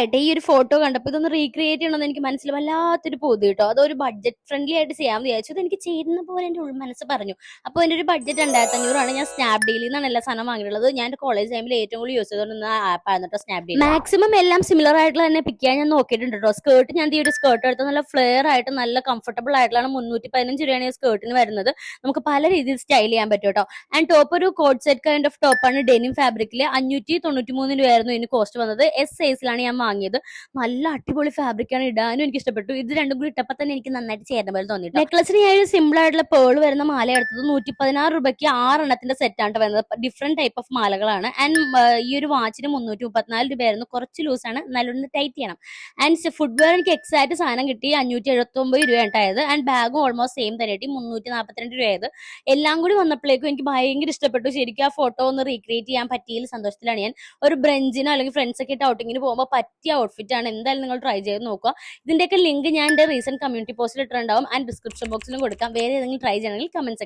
നാളായിട്ട് ഈ ഒരു ഫോട്ടോ കണ്ടപ്പോൾ ഇതൊന്ന് റീക്രിയേറ്റ് ചെയ്യണമെന്ന് എനിക്ക് മനസ്സിൽ വല്ലാത്തൊരു പൂതി കേട്ടോ. അതൊരു ബഡ്ജറ്റ് ഫ്രണ്ട്ലി ആയിട്ട് ചെയ്യാമെന്ന് വിചാരിച്ചു. അത് എനിക്ക് ചേരുന്ന പോലെ എൻ്റെ ഉൾമനസ്സ് പറഞ്ഞു. അപ്പോൾ എൻ്റെ ഒരു ബഡ്ജറ്റ് 2500 ഞാൻ സ്നാപ്ഡീലിൽ നിന്നാണ് എല്ലാ സാധനം വാങ്ങിയിട്ടുള്ളത്. ഞാൻ എൻ്റെ കോളേജ് ടൈമിൽ ഏറ്റവും കൂടുതൽ യൂസ് ചെയ്തുകൊണ്ടിരുന്ന ആപ്പായിരുന്നു കേട്ടോ സ്നാപ്ഡീൽ. മാക്സിമം എല്ലാം സിമിലർ ആയിട്ടുള്ള തന്നെ പിക്ക് ചെയ്യാൻ ഞാൻ നോക്കിയിട്ടുണ്ട് കേട്ടോ. സ്കേർട്ട് ഞാൻ ഈ ഒരു സ്കേർട്ട് എടുത്ത് നല്ല ഫ്ലെയർ ആയിട്ട് നല്ല കംഫർട്ടബിൾ ആയിട്ടുള്ള 315 രൂപയാണ് ഈ സ്കേർട്ടിന് വരുന്നത്. നമുക്ക് പല രീതിയിൽ സ്റ്റൈൽ ചെയ്യാൻ പറ്റും കേട്ടോ. ആൻഡ് ടോപ്പ് ഒരു കോഡ് സെറ്റ് കൈൻഡ് ഓഫ് ടോപ്പാണ് ഡെനിം ഫാബ്രിക്കിൽ. 593 രൂപയായിരുന്നു ഇതിന് കോസ്റ്റ് വന്നത്. എസ് സൈസിലാണ് ഞാൻ വാങ്ങിയത്. നല്ല അടിപൊളി ഫാബ്രിക്കാണ്, ഇടാനും എനിക്ക് ഇഷ്ടപ്പെട്ടു. ഇത് രണ്ടും കൂടി ഇട്ടപ്പോൾ തന്നെ എനിക്ക് നന്നായിട്ട് ചേർന്ന പോലെ തോന്നി. നെക്ലസിന് ഞാൻ ഒരു സിമ്പിൾ ആയിട്ടുള്ള പേൾ വരുന്ന മാല എടുത്തത് 116 രൂപയ്ക്ക് 6 എണ്ണത്തിന്റെ സെറ്റാണ് വരുന്നത്. ഡിഫറെന്റ് ടൈപ്പ് ഓഫ് മാലകളാണ്. ആൻഡ് ഈ ഒരു വാച്ചിന് 334 രൂപയായിരുന്നു. കുറച്ച് ലൂസാണ്, നല്ലൊന്ന് ടൈറ്റ് ചെയ്യണം. ആൻഡ് ഫുഡ് വെയർ എനിക്ക് എക്സാക്ട് സാധനം കിട്ടി 579 രൂപയായിട്ടായത്. ആൻഡ് ബാഗും ഓൾമോസ്റ്റ് സെയിം തന്നെ കിട്ടി 342 രൂപയായത്. എല്ലാം കൂടി വന്നപ്പോഴേക്കും എനിക്ക് ഭയങ്കര ഇഷ്ടപ്പെട്ടു. ശരിക്കും ആ ഫോട്ടോ ഒന്ന് റീക്രിയേറ്റ് ചെയ്യാൻ പറ്റിയ സന്തോഷത്തിലാണ് ഞാൻ. ഒരു ബ്രഞ്ചിനോ അല്ലെങ്കിൽ ഫ്രണ്ട്സ് ഒക്കെ ഔട്ടിങ്ങിന് പോകുമ്പോൾ പറ്റിയ ഔട്ട്ഫിറ്റ് ആണ്. എന്തായാലും നിങ്ങൾ ട്രൈ ചെയ്ത് നോക്കുക. ഇതിന്റെയൊക്കെ ലിങ്ക് ഞാൻ എന്റെ റീസെന്റ് കമ്മ്യൂണിറ്റി പോസ്റ്റിൽ ഇട്ടിട്ടുണ്ടാവും ആൻഡ് ഡിസ്ക്രിപ്ഷൻ ബോക്സിലും കൊടുക്കാം. വേറെ ഏതെങ്കിലും ട്രൈ ചെയ്യണമെങ്കിൽ കമന്റ്